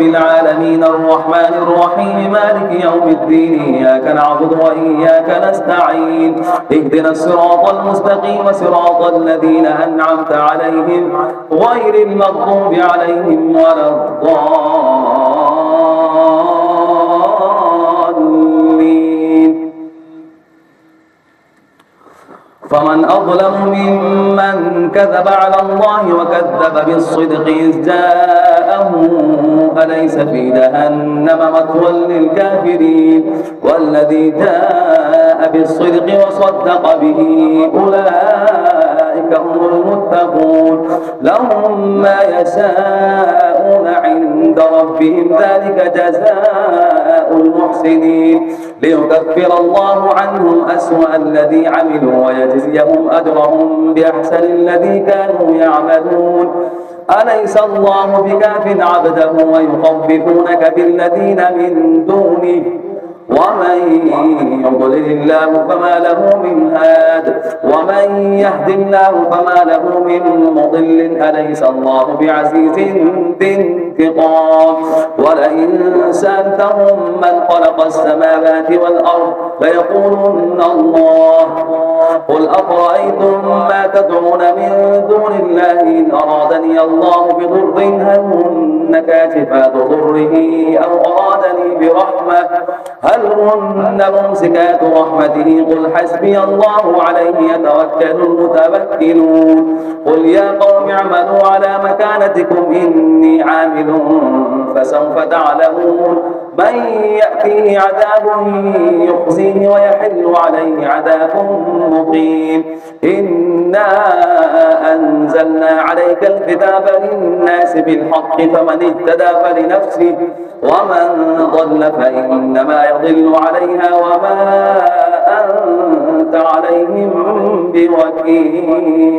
رب العالمين الرحمن الرحيم مالك يوم الدين إياك نعبد وإياك نستعين اهدنا الصراط المستقيم صراط الذين أنعمت عليهم غير المغضوب عليهم ولا الضالين. فمن أظلم ممن كذب على الله وكذب بالصدق إذ جاءه أليس في جهنم مثوى للكافرين والذي جاء بالصدق وصدق به أولئك هم المتقون لهم ما يشاءون عند ربهم ذلك جزاء المحسنين ليكفر الله عنهم أسوأ الذي عملوا ويجزيهم أجرهم بأحسن الذي كانوا يعملون أليس الله بكاف عبده ويخوفونك بالذين من دونه ومن يضلل الله فما له من هاد ومن يهد الله فما له من مضل أليس الله بعزيز ذي انتقام ولئن سألتهم من خلق السماوات والأرض ليقولن الله قل أفرأيتم ما تدعون من دون الله إن أرادني الله بضر هل هن كاشفات ضره أو أرادني برحمة هل هن ممسكات رحمته قل حسبي الله عليه يتوكل المتوكلون قل يا قوم اعملوا على مكانتكم إني عامل فسوف تعلمون من يأتيه عذاب يخزيه ويحل عليه عذاب مقيم إنا أنزلنا عليك الكتاب للناس بالحق فمن اهتدى فلنفسه ومن ضل فإنما يضل عليها وما أنت عليهم بوكيل.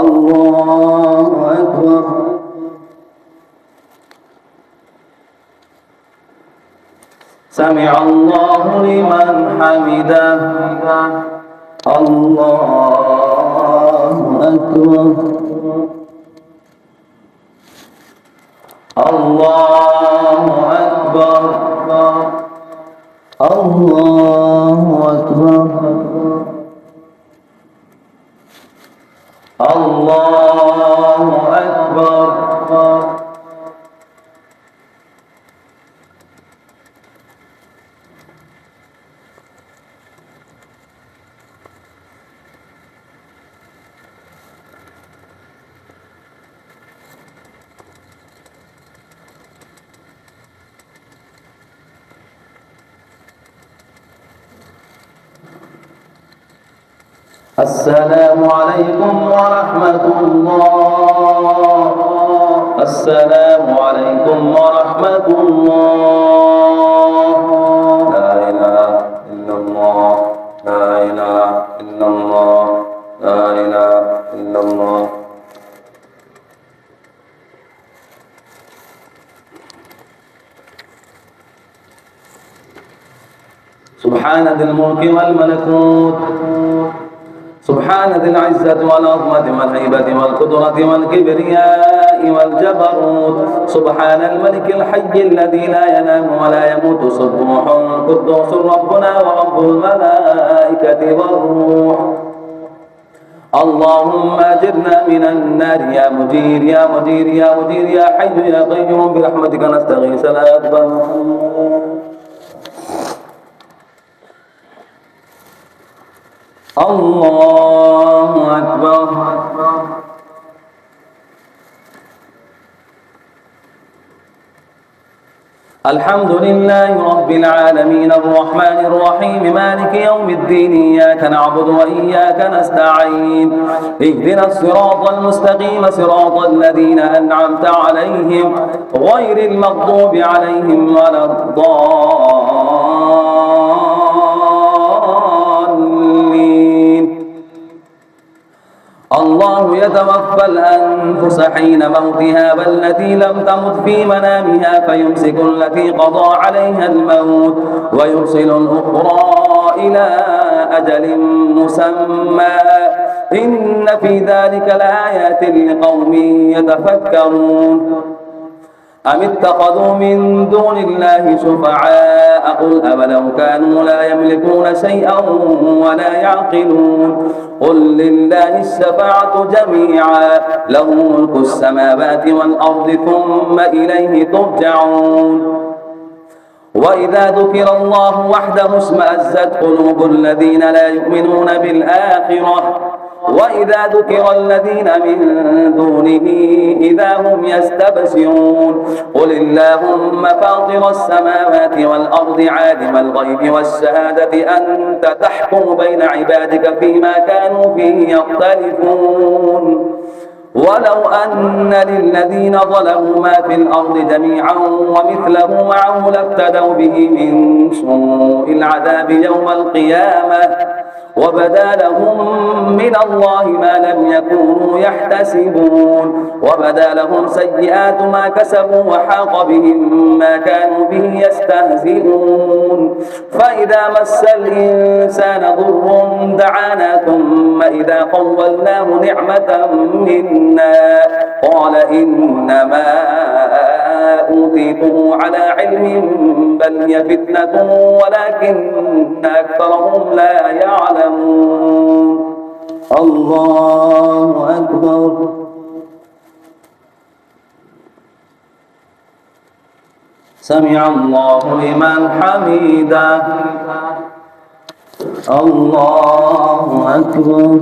الله أكبر. سمع الله لمن حمده. الله أكبر. الله أكبر. الله أكبر. الله أكبر. السلام عليكم ورحمة الله. السلام عليكم ورحمة الله. لا إله إلا الله. لا إله إلا الله. لا إله إلا الله. سبحان ذي الملك والملكوت سبحان ذي العزة والعظمة والهيبة والقدرة والكبرياء والجبروت سبحان الملك الحي الذي لا ينام ولا يموت سبوح قدوس ربنا ورب الملائكة والروح. اللهم أجرنا من النار يا مجير يا مجير يا مجير يا حي يا قيوم برحمتك نستغيث لا يقبل. الله أكبر. الحمد لله رب العالمين الرحمن الرحيم مالك يوم الدين إياك نعبد وإياك نستعين اهدنا الصراط المستقيم صراط الذين أنعمت عليهم غير المغضوب عليهم ولا الضالين. الله يتوفى الأنفس حين موتها والتي لم تمت في منامها فيمسك التي قضى عليها الموت ويرسل الأخرى إلى أجل مسمى إن في ذلك لآيات لقوم يتفكرون. أم اتخذوا من دون الله شفعاء قل أولو كانوا لا يملكون شيئا ولا يعقلون قل لله الشفاعة جميعا له ملك السماوات والأرض ثم إليه ترجعون وإذا ذكر الله وحده اشمأزت قلوب الذين لا يؤمنون بالآخرة وإذا ذكر الذين من دونه إذا هم يستبشرون قل اللهم فاطر السماوات والأرض عالم الغيب والشهادة أنت تحكم بين عبادك فيما كانوا فيه يختلفون ولو أن للذين ظلموا ما في الأرض جميعا ومثله معه لافتدوا به من سوء العذاب يوم القيامة وبدا لهم من الله ما لم يكونوا يحتسبون وبدا لهم سيئات ما كسبوا وحاق بهم ما كانوا به يستهزئون فإذا مس الإنسان ضر دعانا ثم إذا خولناه نعمة منا قال إنما أوتيته على علم بل هي فتنة ولكن أكثرهم لا يعلمون الله أكبر سمع الله لمن حمده الله أكبر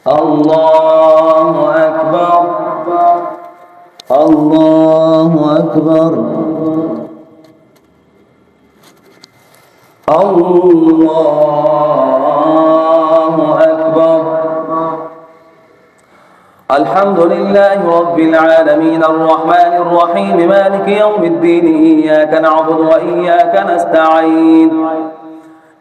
الله أكبر الله أكبر الله أكبر الحمد لله رب العالمين الرحمن الرحيم مالك يوم الدين إياك نعبد وإياك نستعين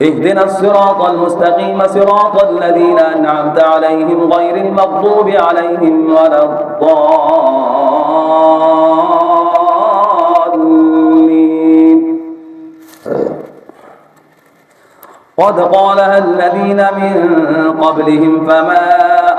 اهدنا الصراط المستقيم صراط الذين أنعمت عليهم غير المغضوب عليهم ولا الضالين قد قالها الذين من قبلهم فما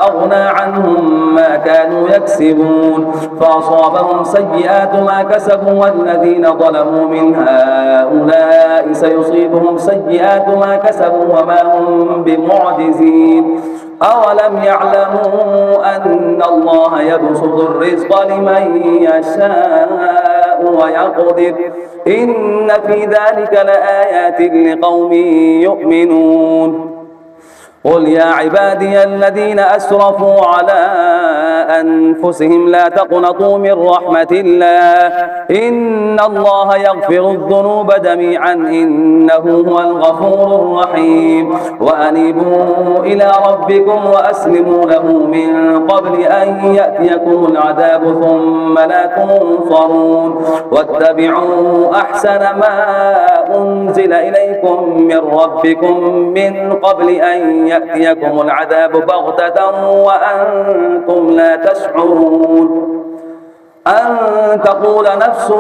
أغنى عنهم ما كانوا يكسبون فأصابهم سيئات ما كسبوا والذين ظلموا من هؤلاء سيصيبهم سيئات ما كسبوا وما هم بمعجزين أولم يعلموا أن الله يبسط الرزق لمن يشاء ويقدر إن في ذلك لآيات لقوم يؤمنون قل يا عبادي الذين أسرفوا على أنفسهم لا تقنطوا من رحمة الله إن الله يغفر الذنوب جميعا إنه هو الغفور الرحيم وأنيبوا إلى ربكم وأسلموا له من قبل أن يأتيكم العذاب ثم لا تنصرون واتبعوا أحسن ما أنزل إليكم من ربكم من قبل أن يأتيكم العذاب بغتة وأنتم لا تشعرون أن تقول نفس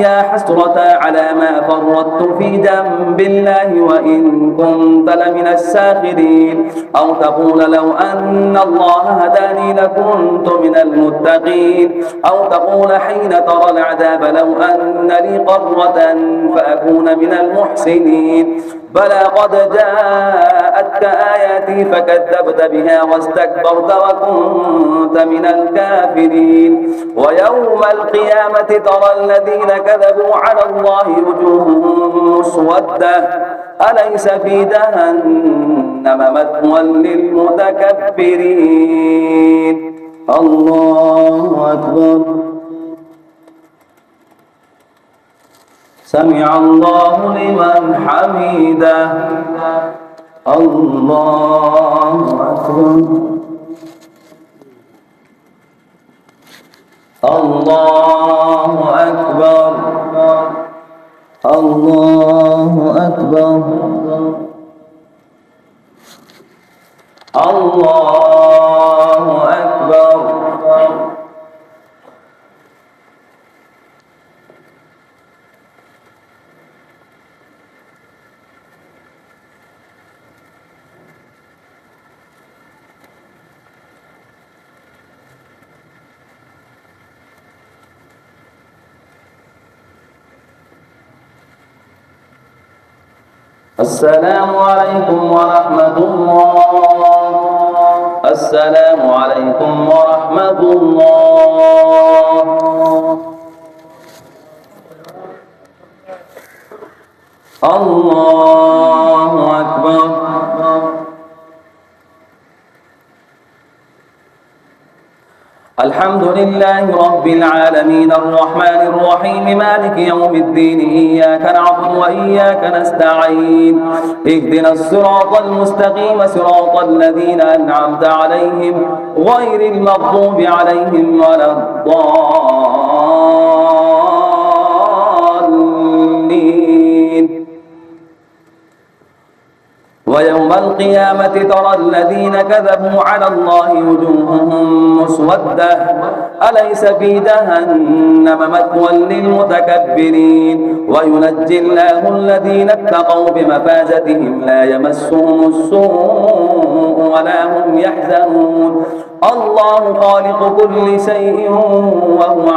يا حسرة على ما فرطت في جنب الله وإن كنت لمن الساخرين أو تقول لو أن الله هداني لكنت من المتقين أو تقول حين ترى العذاب لو أن لي قرة فأكون من المحسنين بلى قد جاءتك آياتي فكذبت بها واستكبرت وكنت من الكافرين ويوم القيامة ترى الذين كذبوا على الله وجوههم مسودة أليس في جهنم مثوى للمتكبرين الله أكبر سمع الله لمن حمده الله أكبر الله أكبر الله أكبر الله أكبر السلام عليكم ورحمة الله. السلام عليكم ورحمة الله. الله أكبر. الحمد لله رب العالمين الرحمن الرحيم مالك يوم الدين إياك نعبد وإياك نستعين اهدنا الصراط المستقيم صراط الذين أنعمت عليهم غير المغضوب عليهم ولا الضالين. ويوم القيامة ترى الذين كذبوا على الله وجوههم مسودة أليس في جهنم مثوى للمتكبرين. وينجي الله الذين اتقوا بمفازتهم لا يمسهم السوء ولا هم يحزنون. الله خالق كل شيء وهو